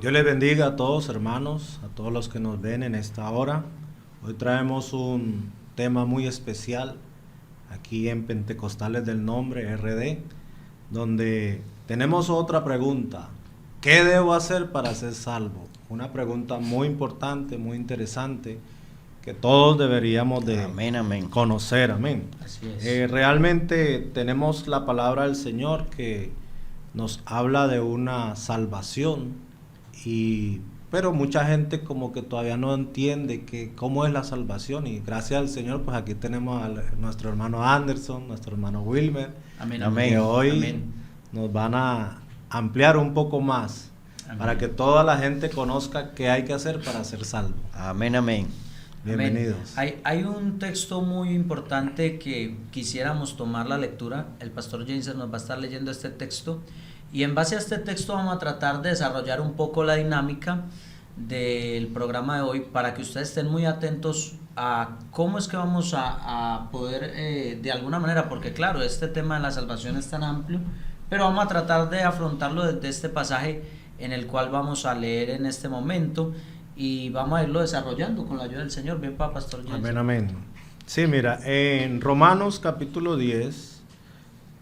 Dios les bendiga a todos, hermanos, a todos los que nos ven en esta hora. Hoy traemos un tema muy especial aquí en Pentecostales del Nombre, RD, donde tenemos otra pregunta. ¿Qué debo hacer para ser salvo? Una pregunta muy importante, muy interesante, que todos deberíamos de conocer. Amén. Así es. Realmente tenemos la palabra del Señor que nos habla de una salvación, pero mucha gente como que todavía no entiende cómo es la salvación, y gracias al Señor pues aquí tenemos a nuestro hermano Anderson, nuestro hermano Wilmer, Amén. que hoy Amén. nos van a ampliar un poco más. Amén. Para que toda la gente conozca qué hay que hacer para ser salvo. Amén, amén. Bienvenidos. Hay un texto muy importante que quisiéramos tomar la lectura. El pastor James nos va a estar leyendo este texto, y en base a este texto vamos a tratar de desarrollar un poco la dinámica del programa de hoy, para que ustedes estén muy atentos a cómo es que vamos a poder de alguna manera, porque claro, este tema de la salvación es tan amplio, pero vamos a tratar de afrontarlo desde este pasaje en el cual vamos a leer en este momento, y vamos a irlo desarrollando con la ayuda del Señor. Bien, pastor Jensen. Amén, amén. Sí, mira, en Romanos capítulo 10,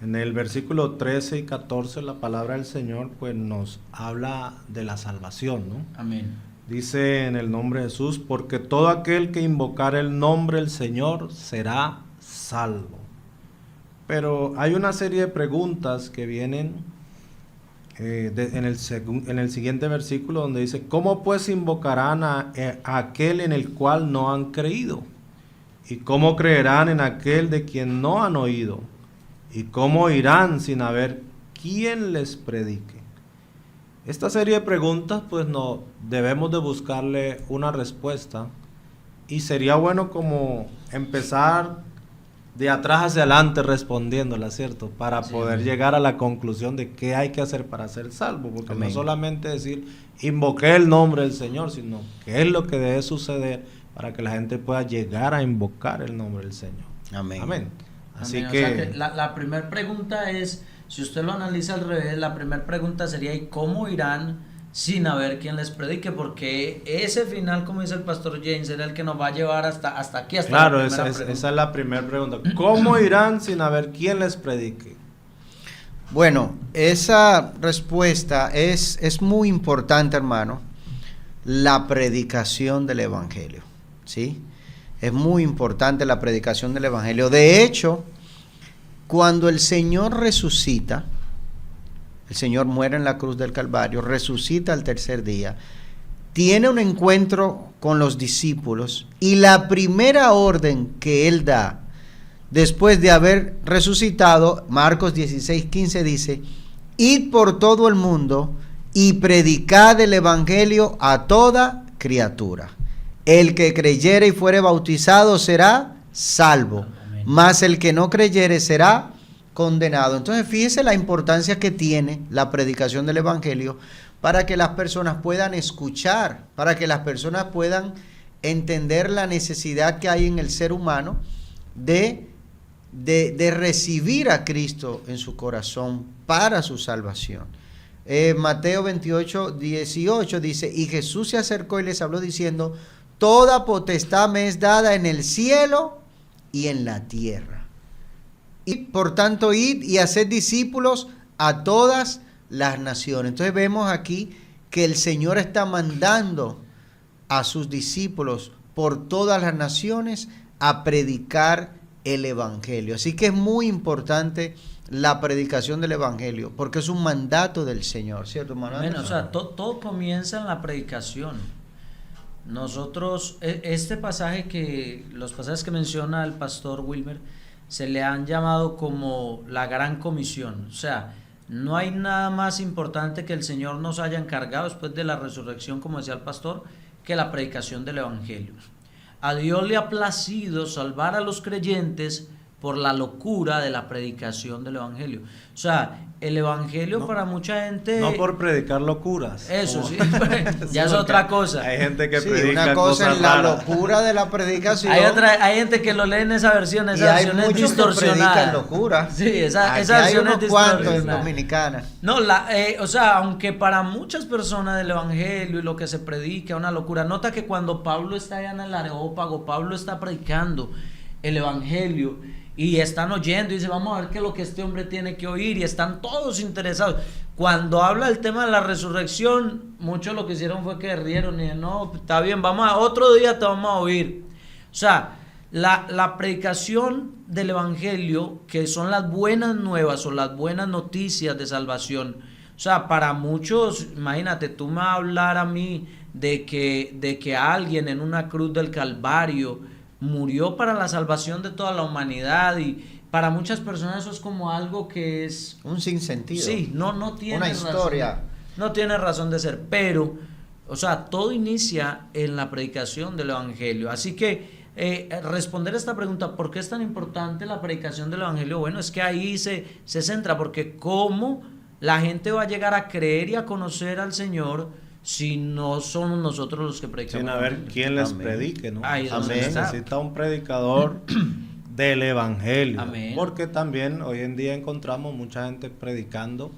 en el versículo 13 y 14, la palabra del Señor pues nos habla de la salvación, ¿no? Amén. Dice en el nombre de Jesús: porque todo aquel que invocar el nombre del Señor será salvo. Pero hay una serie de preguntas que vienen en el siguiente versículo, donde dice: ¿cómo pues invocarán a aquel en el cual no han creído? ¿Y cómo creerán en aquel de quien no han oído? ¿Y cómo irán sin haber quien les predique? Esta serie de preguntas pues no debemos de buscarle una respuesta, y sería bueno como empezar de atrás hacia adelante respondiéndola, ¿cierto? Para poder llegar a la conclusión de qué hay que hacer para ser salvo, porque Amén. no solamente decir invoqué el nombre del Señor, sino qué es lo que debe suceder para que la gente pueda llegar a invocar el nombre del Señor. Amén. Amén. Así Amén. que, O sea que la primera pregunta es, si usted lo analiza al revés, la primera pregunta sería: ¿y cómo irán sin haber quien les predique? Porque ese final, como dice el pastor James, era el que nos va a llevar hasta aquí, hasta claro, la esa primera es la primera pregunta. ¿Cómo irán sin haber quien les predique? Bueno, esa respuesta es muy importante, hermano. La predicación del Evangelio, ¿sí? Es muy importante la predicación del Evangelio. De hecho, cuando el Señor resucita, el Señor muere en la cruz del Calvario, resucita al tercer día, tiene un encuentro con los discípulos, y la primera orden que Él da después de haber resucitado, Marcos 16:15 dice: id por todo el mundo y predicad el Evangelio a toda criatura. El que creyere y fuere bautizado será salvo, mas el que no creyere será condenado. Entonces fíjese la importancia que tiene la predicación del Evangelio para que las personas puedan escuchar, para que las personas puedan entender la necesidad que hay en el ser humano de recibir a Cristo en su corazón para su salvación. Mateo 28:18 dice: y Jesús se acercó y les habló diciendo: toda potestad me es dada en el cielo y en la tierra. Y por tanto, id y haced discípulos a todas las naciones. Entonces vemos aquí que el Señor está mandando a sus discípulos por todas las naciones a predicar el Evangelio. Así que es muy importante la predicación del Evangelio, porque es un mandato del Señor, ¿cierto, hermano? Bueno, o sea, todo comienza en la predicación. Nosotros, este pasaje, los pasajes que menciona el pastor Wilmer, se le han llamado como la gran comisión. O sea, no hay nada más importante que el Señor nos haya encargado después de la resurrección, como decía el pastor, que la predicación del Evangelio. A Dios le ha placido salvar a los creyentes por la locura de la predicación del evangelio. O sea, el evangelio para mucha gente... No por predicar locuras. Eso como, sí, ya es otra cosa. Hay gente que Sí, predica una cosa cosas es la raras. locura de la predicación. Hay gente que lo lee en esa versión y hay versión es muchos que distorsionada. predican locura. Sí, esa Aquí versión hay es unos cuantos en distorsionada. Dominicana. No, o sea, aunque para muchas personas del evangelio y lo que se predica es una locura, nota que cuando Pablo está allá en el Areópago, Pablo está predicando el evangelio y están oyendo y dice, vamos a ver qué es lo que este hombre tiene que oír, y están todos interesados. Cuando habla del tema de la resurrección, muchos lo que hicieron fue que rieron y dijeron, no, está bien, otro día te vamos a oír. O sea, la predicación del evangelio, que son las buenas nuevas o las buenas noticias de salvación, o sea, para muchos, imagínate, tú me vas a hablar a mí de que alguien en una cruz del Calvario murió para la salvación de toda la humanidad, y para muchas personas eso es como algo que es un sinsentido. Sí, no tiene una historia. razón, no tiene razón de ser, pero, o sea, todo inicia en la predicación del evangelio. Así que responder a esta pregunta, ¿por qué es tan importante la predicación del evangelio? Bueno, es que ahí se centra, porque cómo la gente va a llegar a creer y a conocer al Señor si no somos nosotros los que predicamos. Sin haber quien les predique, ¿no? Ahí es donde Se está. necesita un predicador del evangelio. Amén. Porque también hoy en día encontramos mucha gente predicando,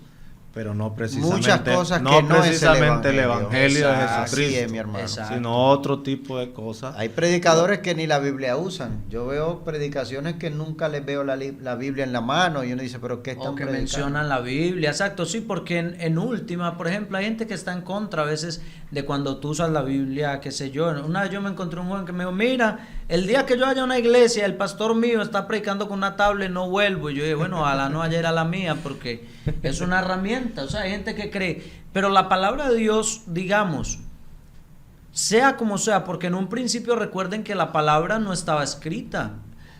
pero no precisamente, Muchas cosas no que no precisamente es el evangelio de Exacto. Jesucristo, Así es, mi hermano. Exacto. sino otro tipo de cosas. Hay predicadores que ni la Biblia usan. Yo veo predicaciones que nunca les veo la Biblia en la mano y uno dice, pero ¿qué están O que predicando? mencionan la Biblia, exacto, sí, porque en última, por ejemplo, hay gente que está en contra a veces de cuando tú usas la Biblia, qué sé yo. Una vez yo me encontré un joven que me dijo, mira, el día que yo vaya a una iglesia, el pastor mío está predicando con una tablet, no vuelvo. Y yo dije, bueno, ojalá no vaya a ir a la mía, porque es una herramienta. O sea, hay gente que cree, pero la palabra de Dios, digamos, sea como sea, porque en un principio recuerden que la palabra no estaba escrita,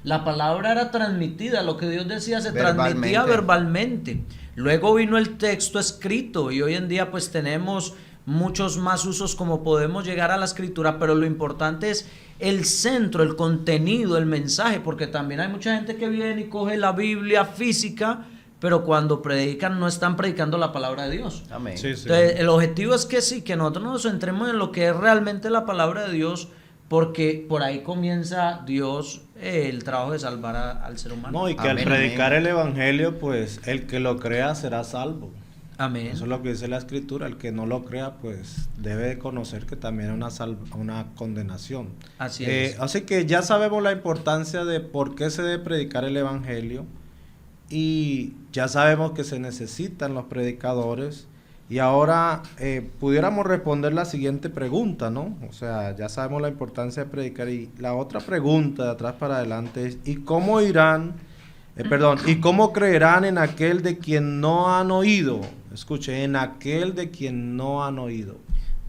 la palabra era transmitida, lo que Dios decía se transmitía verbalmente. Luego vino el texto escrito y hoy en día pues tenemos muchos más usos como podemos llegar a la escritura, pero lo importante es el centro, el contenido, el mensaje, porque también hay mucha gente que viene y coge la Biblia física, pero cuando predican no están predicando la palabra de Dios. Amén. Sí, sí. Entonces, el objetivo es que sí, que nosotros nos centremos en lo que es realmente la palabra de Dios, porque por ahí comienza Dios el trabajo de salvar al ser humano. No, y que Amén, al predicar amén. el evangelio, pues el que lo crea será salvo. Amén. Eso es lo que dice la escritura. El que no lo crea, pues debe de conocer que también hay una condenación. Así es. Así que ya sabemos la importancia de por qué se debe predicar el evangelio, y ya sabemos que se necesitan los predicadores. Y ahora pudiéramos responder la siguiente pregunta, ¿no? O sea, ya sabemos la importancia de predicar, y la otra pregunta de atrás para adelante es, ¿y cómo ¿y cómo creerán en aquel de quien no han oído? Escuche, en aquel de quien no han oído.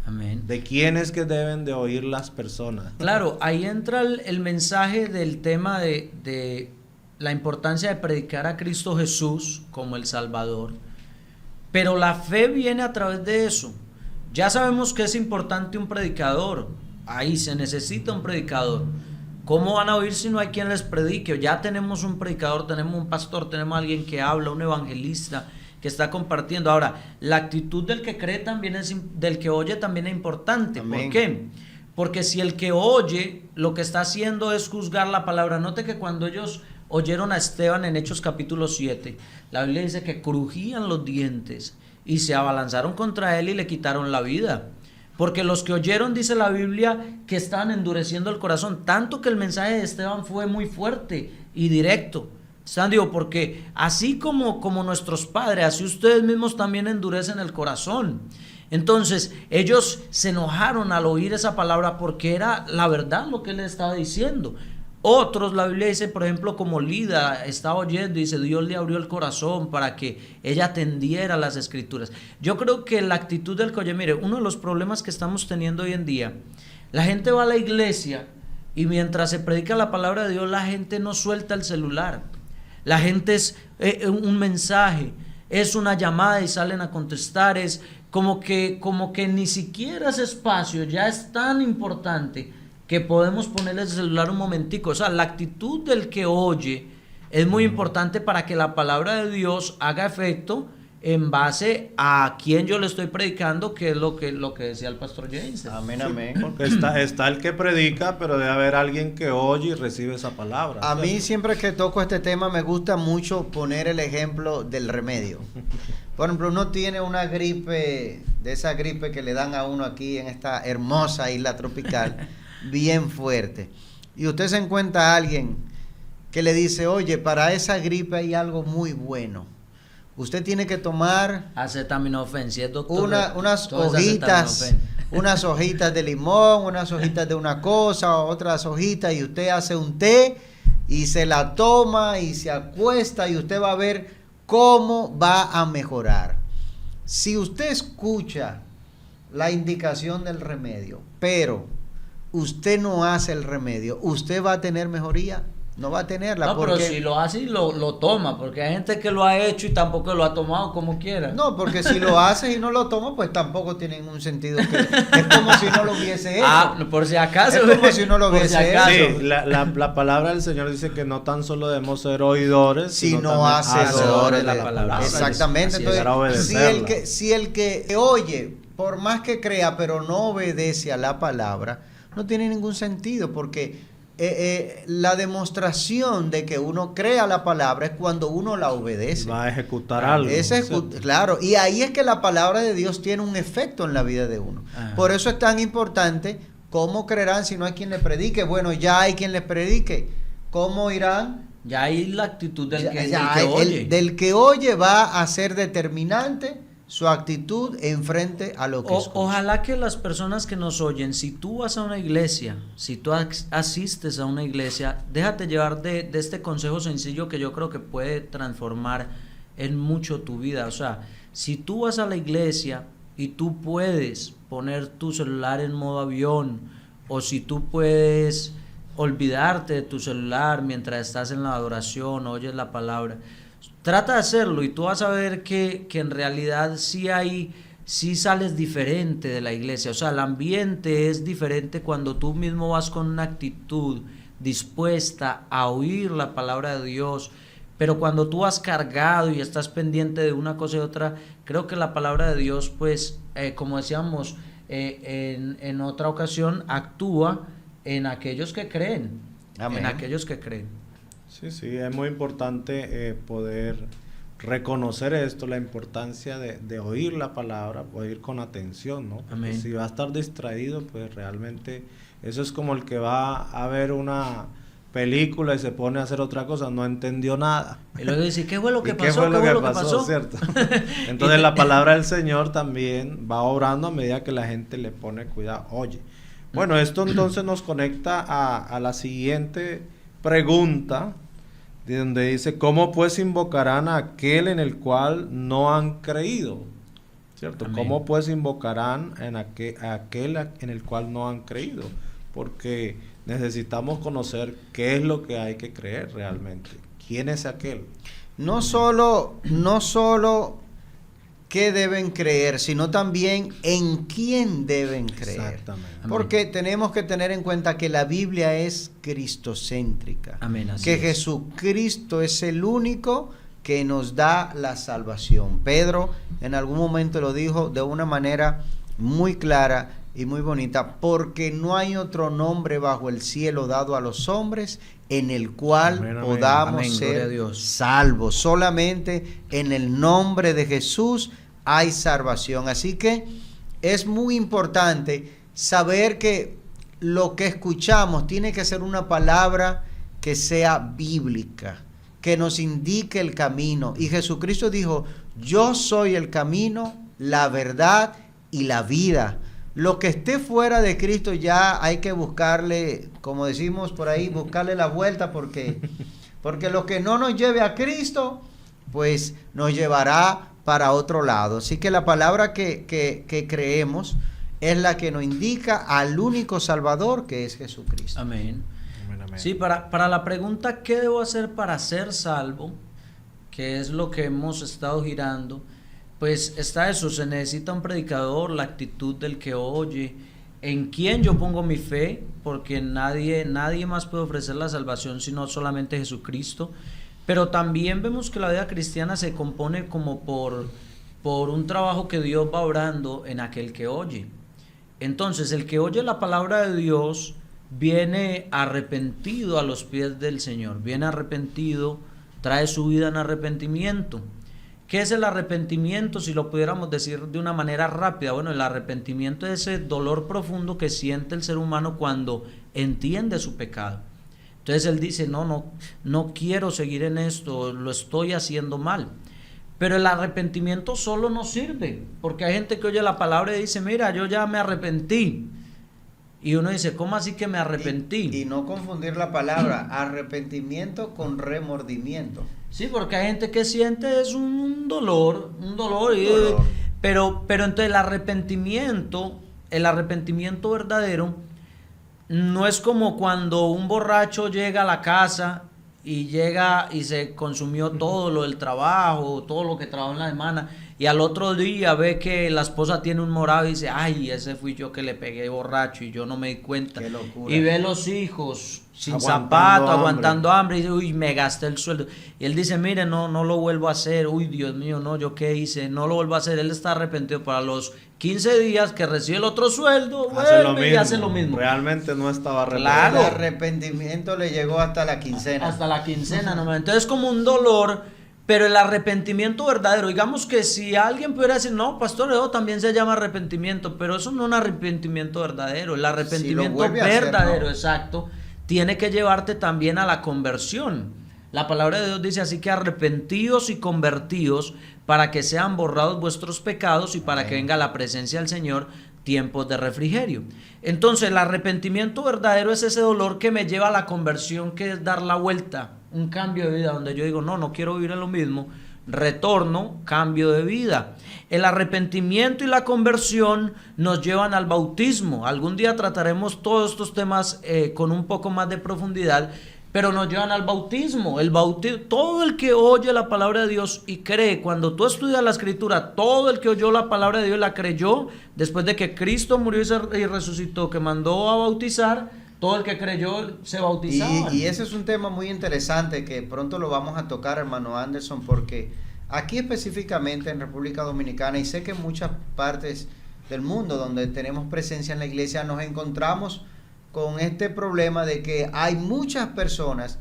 Amén. ¿De quién es que deben de oír las personas? Claro, ahí entra el mensaje del tema de la importancia de predicar a Cristo Jesús como el Salvador. Pero la fe viene a través de eso. Ya sabemos que es importante un predicador. Ahí se necesita un predicador. ¿Cómo van a oír si no hay quien les predique? Ya tenemos un predicador, tenemos un pastor, tenemos alguien que habla, un evangelista que está compartiendo. Ahora, la actitud del que cree también del que oye también es importante. Amén. ¿Por qué? Porque si el que oye lo que está haciendo es juzgar la palabra, note que cuando ellos oyeron a Esteban en Hechos capítulo 7, la Biblia dice que crujían los dientes y se abalanzaron contra él y le quitaron la vida. Porque los que oyeron, dice la Biblia, que estaban endureciendo el corazón, tanto que el mensaje de Esteban fue muy fuerte y directo. Digo, porque así como nuestros padres, así ustedes mismos también endurecen el corazón. Entonces ellos se enojaron al oír esa palabra porque era la verdad lo que él estaba diciendo. Otros, la Biblia dice, por ejemplo, como Lida estaba oyendo y dice, Dios le abrió el corazón para que ella atendiera las escrituras. Yo creo que la actitud del que oye, mire, uno de los problemas que estamos teniendo hoy en día, la gente va a la iglesia y mientras se predica la palabra de Dios, la gente no suelta el celular. La gente es un mensaje, es una llamada y salen a contestar, es como que ni siquiera ese espacio ya es tan importante que podemos ponerle el celular un momentico. O sea, la actitud del que oye es muy importante para que la palabra de Dios haga efecto en base a quién yo le estoy predicando, que es lo que decía el pastor James. Amén, Sí, amén. porque está el que predica, pero debe haber alguien que oye y recibe esa palabra. A mí ¿cierto? siempre que toco este tema me gusta mucho poner el ejemplo del remedio. Por ejemplo, uno tiene una gripe, de esa gripe que le dan a uno aquí en esta hermosa isla tropical, bien fuerte. Y usted se encuentra a alguien que le dice, oye, para esa gripe hay algo muy bueno. Usted tiene que tomar Acetaminofén, ¿sí, doctor? unas Todo es hojitas, acetaminofén. unas hojitas de limón, unas hojitas de una cosa, otras hojitas, y usted hace un té y se la toma y se acuesta y usted va a ver cómo va a mejorar. Si usted escucha la indicación del remedio, pero usted no hace el remedio, ¿usted va a tener mejoría? No va a tenerla. No, porque... pero si lo hace y lo toma, porque hay gente que lo ha hecho y tampoco lo ha tomado como quiera. No, porque si lo haces y no lo tomas, pues tampoco tiene ningún sentido. Es como si no lo hubiese hecho. Ah, por si acaso. Es como si no lo Por si hubiese acaso. hecho. Sí, la palabra del Señor dice que no tan solo debemos ser oidores, Sino también hacedores de la palabra. Exactamente. Así es. Entonces, Llegar a obedecerla. si el que oye, por más que crea, pero no obedece a la palabra, no tiene ningún sentido, porque la demostración de que uno crea la palabra es cuando uno la obedece. Va a ejecutar algo. Claro, y ahí es que la palabra de Dios tiene un efecto en la vida de uno. Ajá. Por eso es tan importante. ¿Cómo creerán si no hay quien les predique? Bueno, ya hay quien les predique. ¿Cómo irán? Ya hay la actitud del que El oye. del que oye va a ser determinante su actitud en frente a lo que escucha. Ojalá que las personas que nos oyen, si tú vas a una iglesia, si tú asistes a una iglesia, déjate llevar de este consejo sencillo que yo creo que puede transformar en mucho tu vida. O sea, si tú vas a la iglesia y tú puedes poner tu celular en modo avión, o si tú puedes olvidarte de tu celular mientras estás en la adoración, oyes la palabra, trata de hacerlo y tú vas a ver que en realidad sí sales diferente de la iglesia. O sea, el ambiente es diferente cuando tú mismo vas con una actitud dispuesta a oír la palabra de Dios. Pero cuando tú vas cargado y estás pendiente de una cosa y otra, creo que la palabra de Dios, pues, como decíamos en otra ocasión, actúa en aquellos que creen. Amén. En aquellos que creen. Sí, es muy importante poder reconocer esto, la importancia de oír la palabra, oír con atención, ¿no? Porque Amén. si va a estar distraído, pues realmente eso es como el que va a ver una película y se pone a hacer otra cosa, no entendió nada. Y luego dice, ¿qué fue lo que ¿Y pasó? qué fue lo que pasó? pasó, cierto? Entonces la palabra del Señor también va obrando a medida que la gente le pone cuidado. Oye, bueno, esto entonces nos conecta a la siguiente pregunta, de donde dice, ¿cómo pues invocarán a aquel en el cual no han creído? ¿Cierto? Amén. ¿Cómo pues invocarán a aquel en el cual no han creído? Porque necesitamos conocer qué es lo que hay que creer realmente. ¿Quién es aquel? No solo qué deben creer, sino también en quién deben creer. Exactamente. Porque tenemos que tener en cuenta que la Biblia es cristocéntrica. Amén, así que es. Jesucristo es el único que nos da la salvación. Pedro en algún momento lo dijo de una manera muy clara y muy bonita, porque no hay otro nombre bajo el cielo dado a los hombres en el cual Amén, amén. podamos Amén, gloria a ser Dios. salvos. Solamente en el nombre de Jesús hay salvación. Así que es muy importante saber que lo que escuchamos tiene que ser una palabra que sea bíblica, que nos indique el camino. Y Jesucristo dijo, yo soy el camino, la verdad y la vida. Lo que esté fuera de Cristo ya hay que buscarle, como decimos por ahí, buscarle la vuelta, porque lo que no nos lleve a Cristo, pues nos llevará para otro lado. Así que la palabra que creemos es la que nos indica al único Salvador, que es Jesucristo. Amén. Amén, amén. Sí, para la pregunta ¿qué debo hacer para ser salvo? Que es lo que hemos estado girando, pues está eso, se necesita un predicador, la actitud del que oye, en quién yo pongo mi fe, porque nadie más puede ofrecer la salvación sino solamente Jesucristo. pero también vemos que la vida cristiana se compone como por un trabajo que Dios va obrando en aquel que oye. Entonces, el que oye la palabra de Dios viene arrepentido a los pies del Señor, viene arrepentido, trae su vida en arrepentimiento. ¿Qué es el arrepentimiento? Si lo pudiéramos decir de una manera rápida, bueno, el arrepentimiento es ese dolor profundo que siente el ser humano cuando entiende su pecado. Entonces él dice, no quiero seguir en esto, lo estoy haciendo mal. Pero el arrepentimiento solo no sirve, porque hay gente que oye la palabra y dice, mira, yo ya me arrepentí. Y uno dice, ¿cómo así que me arrepentí? Y no confundir la palabra arrepentimiento con remordimiento. Sí, porque hay gente que siente es un dolor. Pero entonces el arrepentimiento verdadero no es como cuando un borracho llega a la casa y llega y se consumió todo lo del trabajo, todo lo que trabajó en la semana, y al otro día ve que la esposa tiene un morado y dice, ay, ese fui yo que le pegué borracho y yo no me di cuenta. Qué locura. Y ve los hijos sin Aguantando zapatos, hambre. aguantando hambre, y dice, uy, me gasté el sueldo. Y él dice, mire, no lo vuelvo a hacer, uy, Dios mío, no, ¿yo qué hice? No lo vuelvo a hacer. Él está arrepentido. Para los 15 días que recibe el otro sueldo, vuelve y hace lo mismo. Realmente no estaba arrepentido. Claro. El arrepentimiento le llegó hasta la quincena. Hasta la quincena nomás. Entonces es como un dolor, pero el arrepentimiento verdadero, digamos que si alguien pudiera decir, no, pastor, eso también se llama arrepentimiento, pero eso no es un arrepentimiento verdadero. El arrepentimiento vuelve a hacer, verdadero, ¿no? Exacto, tiene que llevarte también a la conversión. La palabra de Dios dice así que arrepentidos y convertidos para que sean borrados vuestros pecados y para que venga la presencia del Señor tiempos de refrigerio. Entonces el arrepentimiento verdadero es ese dolor que me lleva a la conversión, que es dar la vuelta, un cambio de vida, donde yo digo, no quiero vivir en lo mismo, retorno, cambio de vida. El arrepentimiento y la conversión nos llevan al bautismo. Algún día trataremos todos estos temas con un poco más de profundidad, pero nos llevan al bautismo. El bautismo, todo el que oye la palabra de Dios y cree, cuando tú estudias la escritura, todo el que oyó la palabra de Dios la creyó, después de que Cristo murió y resucitó, que mandó a bautizar, todo el que creyó se bautizaba. Y ese es un tema muy interesante que pronto lo vamos a tocar, hermano Anderson, porque aquí específicamente en República Dominicana, y sé que en muchas partes del mundo donde tenemos presencia en la iglesia, nos encontramos con este problema de que hay muchas personas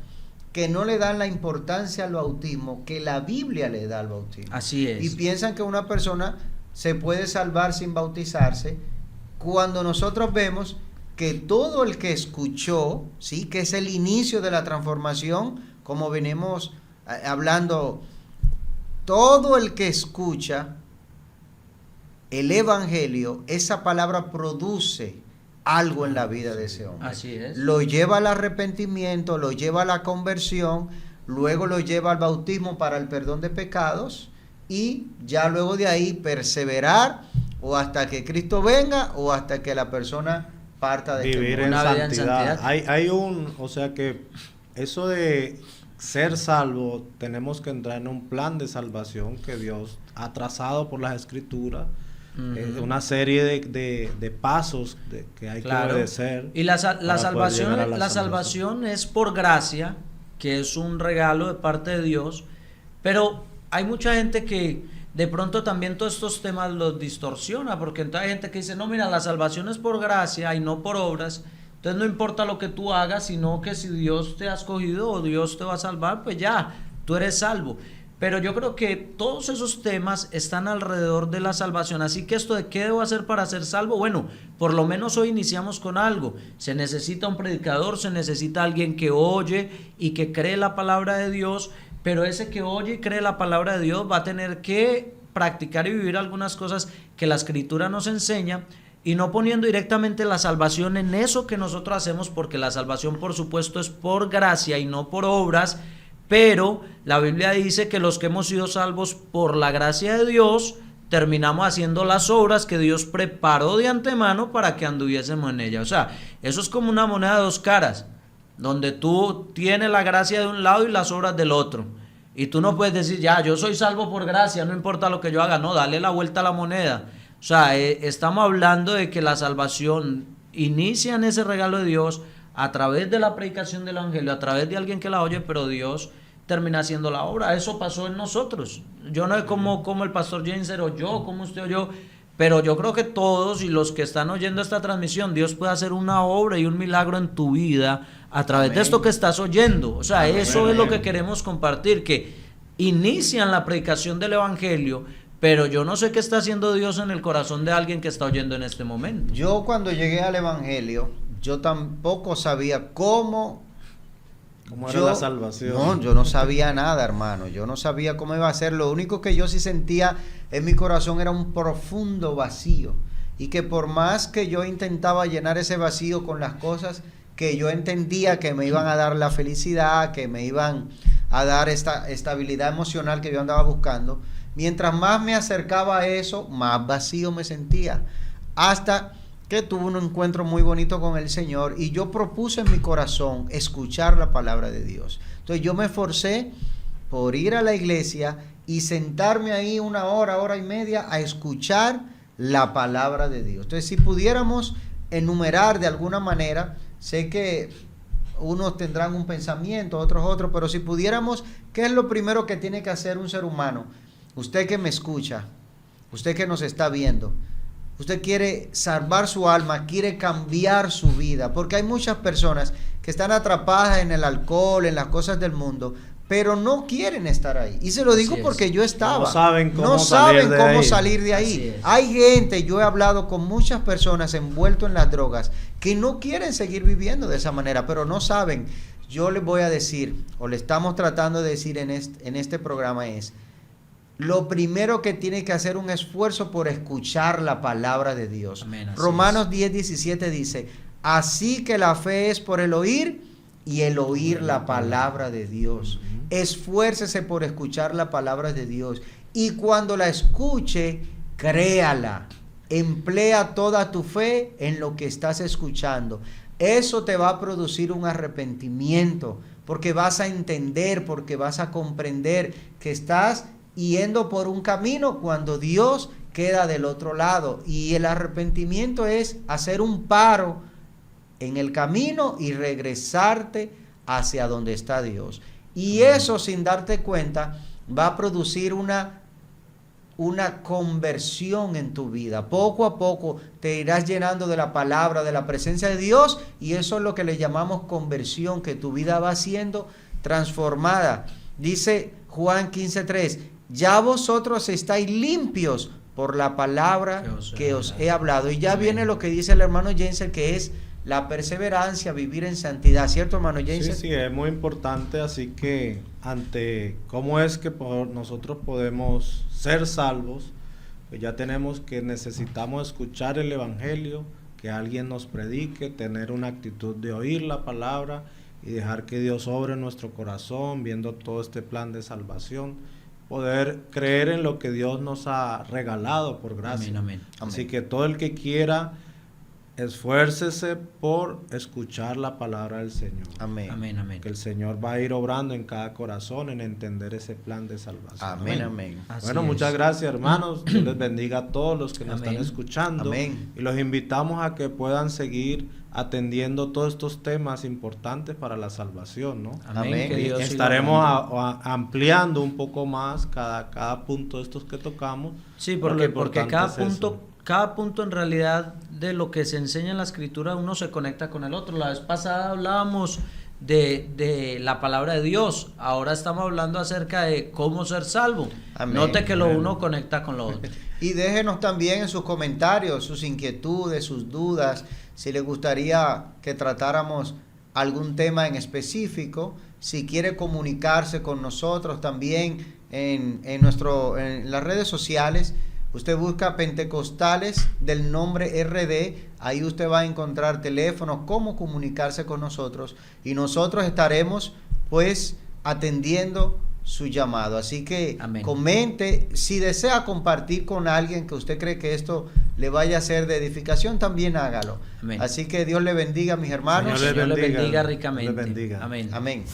que no le dan la importancia al bautismo que la Biblia le da al bautismo. Así es. Y piensan que una persona se puede salvar sin bautizarse, cuando nosotros vemos que todo el que escuchó, ¿sí?, que es el inicio de la transformación, como venimos hablando, todo el que escucha el evangelio, esa palabra produce algo en la vida de ese hombre. Así es. Lo lleva al arrepentimiento, lo lleva a la conversión, luego lo lleva al bautismo para el perdón de pecados, y ya luego de ahí perseverar o hasta que Cristo venga o hasta que la persona parta de vivir este mundo. en santidad. O sea que eso de ser salvo, tenemos que entrar en un plan de salvación que Dios ha trazado por las escrituras. Una serie de pasos que hay que obedecer. Y la salvación es por gracia, que es un regalo de parte de Dios, pero hay mucha gente que de pronto también todos estos temas los distorsiona, porque entonces hay gente que dice, no, mira, la salvación es por gracia y no por obras, entonces no importa lo que tú hagas, sino que si Dios te ha escogido o Dios te va a salvar, pues ya, tú eres salvo. Pero yo creo que todos esos temas están alrededor de la salvación. Así que esto de qué debo hacer para ser salvo, bueno, por lo menos hoy iniciamos con algo. Se necesita un predicador, se necesita alguien que oye y que cree la palabra de Dios, pero ese que oye y cree la palabra de Dios va a tener que practicar y vivir algunas cosas que la escritura nos enseña, y no poniendo directamente la salvación en eso que nosotros hacemos, porque la salvación por supuesto es por gracia y no por obras. Pero la Biblia dice que los que hemos sido salvos por la gracia de Dios, terminamos haciendo las obras que Dios preparó de antemano para que anduviésemos en ella. O sea, eso es como una moneda de dos caras, donde tú tienes la gracia de un lado y las obras del otro. Y tú no puedes decir, ya, yo soy salvo por gracia, no importa lo que yo haga. No, dale la vuelta a la moneda. O sea, estamos hablando de que la salvación inicia en ese regalo de Dios, a través de la predicación del evangelio, a través de alguien que la oye, pero Dios termina haciendo la obra. Eso pasó en nosotros. Yo no sé como el pastor Jenser o yo, como usted o yo, pero yo creo que todos y los que están oyendo esta transmisión, Dios puede hacer una obra y un milagro en tu vida a través de esto que estás oyendo. O sea, eso es lo que queremos compartir, que inician la predicación del evangelio, pero yo no sé qué está haciendo Dios en el corazón de alguien que está oyendo en este momento. Yo cuando llegué al evangelio, yo tampoco sabía cómo era la salvación. No, yo no sabía nada, hermano. Yo no sabía cómo iba a ser. Lo único que yo sí sentía en mi corazón era un profundo vacío. Y que por más que yo intentaba llenar ese vacío con las cosas que yo entendía que me iban a dar la felicidad, que me iban a dar esta estabilidad emocional que yo andaba buscando, mientras más me acercaba a eso, más vacío me sentía. Hasta que tuve un encuentro muy bonito con el Señor y yo propuse en mi corazón escuchar la palabra de Dios. Entonces yo me esforcé por ir a la iglesia y sentarme ahí 1 hora, 1 hora y media a escuchar la palabra de Dios. Entonces si pudiéramos enumerar de alguna manera, sé que unos tendrán un pensamiento, otros otro, pero si pudiéramos, ¿qué es lo primero que tiene que hacer un ser humano? Usted que me escucha, usted que nos está viendo, usted quiere salvar su alma, quiere cambiar su vida, porque hay muchas personas que están atrapadas en el alcohol, en las cosas del mundo, pero no quieren estar ahí. Y se lo digo porque yo estaba. No saben cómo salir de ahí. Hay gente, yo he hablado con muchas personas envueltas en las drogas, que no quieren seguir viviendo de esa manera, pero no saben. Yo les voy a decir, o le estamos tratando de decir en este programa es, lo primero que tiene que hacer un esfuerzo por escuchar la palabra de Dios. Amén, Romanos 10:17 dice, así que la fe es por el oír y el oír la palabra de Dios. Esfuércese por escuchar la palabra de Dios y cuando la escuche, créala. Emplea toda tu fe en lo que estás escuchando. Eso te va a producir un arrepentimiento porque vas a entender, porque vas a comprender que estás yendo por un camino cuando Dios queda del otro lado. Y el arrepentimiento es hacer un paro en el camino y regresarte hacia donde está Dios. Y eso, sin darte cuenta, va a producir una conversión en tu vida. Poco a poco te irás llenando de la palabra, de la presencia de Dios, y eso es lo que le llamamos conversión, que tu vida va siendo transformada. Dice Juan 15:3, ya vosotros estáis limpios por la palabra que os he hablado. Y ya viene lo que dice el hermano Jensen, que es la perseverancia, vivir en santidad, ¿cierto, hermano Jensen? Sí, es muy importante, así que ante cómo es que nosotros podemos ser salvos, pues ya tenemos que necesitamos escuchar el evangelio, que alguien nos predique, tener una actitud de oír la palabra y dejar que Dios obre en nuestro corazón, viendo todo este plan de salvación, poder creer en lo que Dios nos ha regalado por gracia. Amén, amén. Así que todo el que quiera, esfuércese por escuchar la palabra del Señor. Amén. Amén, amén. Que el Señor va a ir obrando en cada corazón en entender ese plan de salvación. Amén, amén. Bueno, muchas gracias, hermanos. Dios les bendiga a todos los que nos Amén. están escuchando. Amén. Y los invitamos a que puedan seguir atendiendo todos estos temas importantes para la salvación, ¿no? Amén. Que Dios siga Estaremos obrando. ampliando un poco más cada punto de estos que tocamos. Sí, pero lo porque importante es cada punto en realidad de lo que se enseña en la escritura, uno se conecta con el otro. La vez pasada hablábamos de la palabra de Dios, ahora estamos hablando acerca de cómo ser salvo. Amén. Note que lo Amén. uno conecta con lo otro. Y déjenos también en sus comentarios sus inquietudes, sus dudas, si les gustaría que tratáramos algún tema en específico, si quiere comunicarse con nosotros también en las redes sociales. Usted busca Pentecostales del nombre RD, ahí usted va a encontrar teléfonos, cómo comunicarse con nosotros y nosotros estaremos pues atendiendo su llamado. Así que Amén. comente, si desea compartir con alguien que usted cree que esto le vaya a ser de edificación, también hágalo. Amén. Así que Dios le bendiga, mis hermanos. Señor le bendiga Dios le ricamente. bendiga. Amén. Amén.